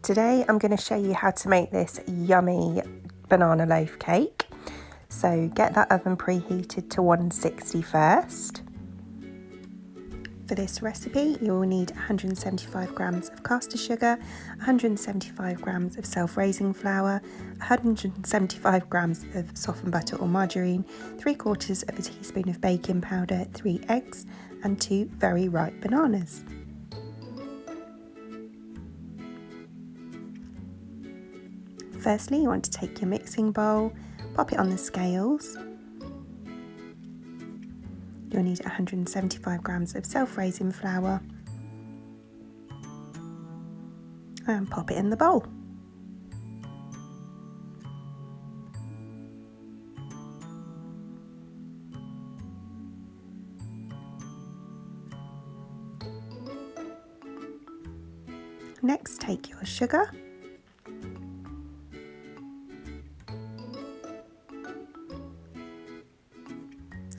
Today I'm going to show you how to make this yummy banana loaf cake. So get that oven preheated to 160 first. For this recipe you will need 175 grams of caster sugar, 175 grams of self-raising flour, 175 grams of softened butter or margarine, 3/4 of a teaspoon of baking powder, 3 eggs and 2 very ripe bananas. Firstly, you want to take your mixing bowl, pop it on the scales. You'll need 175 grams of self-raising flour and pop it in the bowl. Next, take your sugar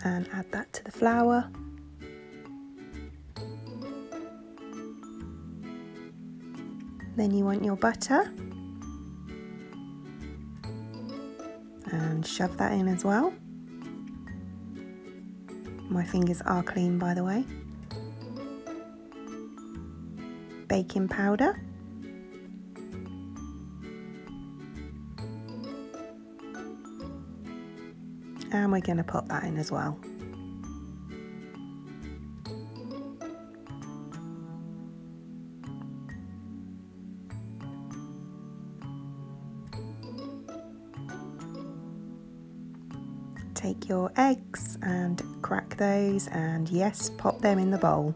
and add that to the flour. Then you want your butter and shove that in as well. My fingers are clean, by the way. Baking powder. And we're going to pop that in as well. Take your eggs and crack those, and yes, pop them in the bowl.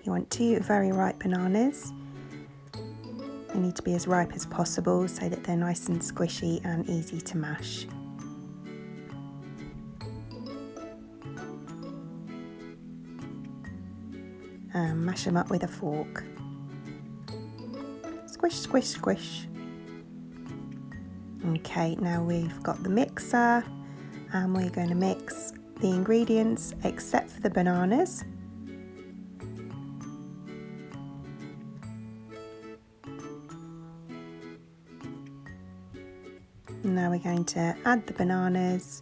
You want 2 very ripe bananas. They need to be as ripe as possible so that they're nice and squishy and easy to mash. And mash them up with a fork. Squish, squish, squish. Okay, now we've got the mixer and we're going to mix the ingredients except for the bananas. Now we're going to add the bananas.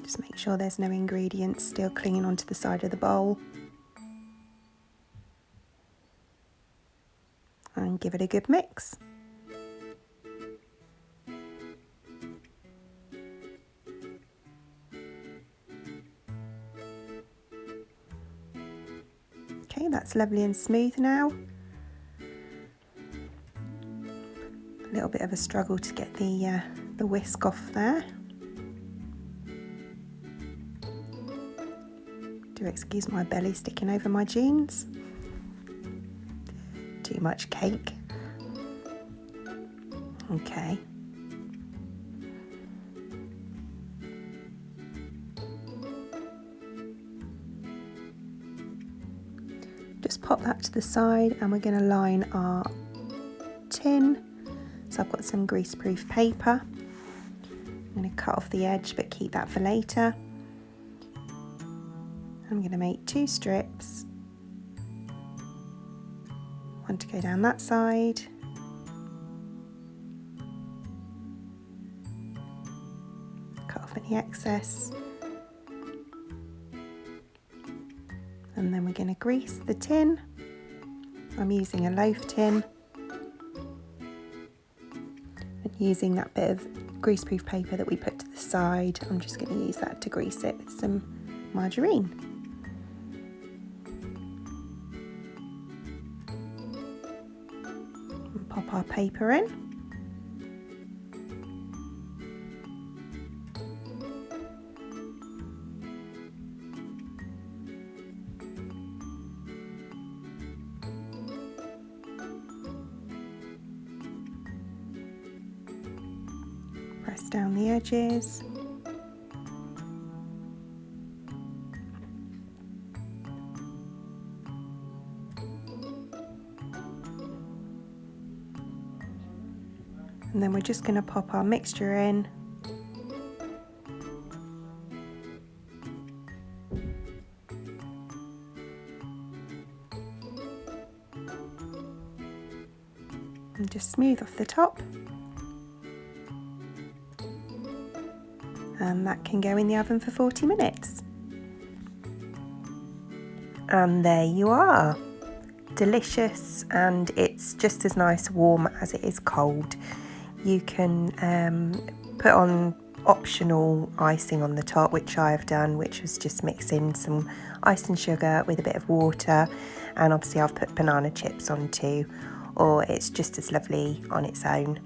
Just make sure there's no ingredients still clinging onto the side of the bowl. And give it a good mix. Okay, that's lovely and smooth now. A little bit of a struggle to get the whisk off there. Do excuse my belly sticking over my jeans. Too much cake. Okay. Just pop that to the side and we're going to line our tin. So I've got some greaseproof paper. I'm going to cut off the edge but keep that for later. I'm going to make 2 strips. One to go down that side. Cut off any excess. And then we're going to grease the tin. I'm using a loaf tin. And using that bit of greaseproof paper that we put to the side, I'm just going to use that to grease it with some margarine. And pop our paper in. Press down the edges. And then we're just going to pop our mixture in. And just smooth off the top. And that can go in the oven for 40 minutes. And there you are. Delicious, and it's just as nice warm as it is cold. You can put on optional icing on the top, which I've done, which was just mixing some ice and sugar with a bit of water, and obviously I've put banana chips on too, or it's just as lovely on its own.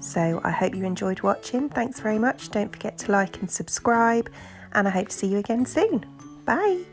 So I hope you enjoyed watching. Thanks very much. Don't forget to like and subscribe, and I hope to see you again soon. Bye.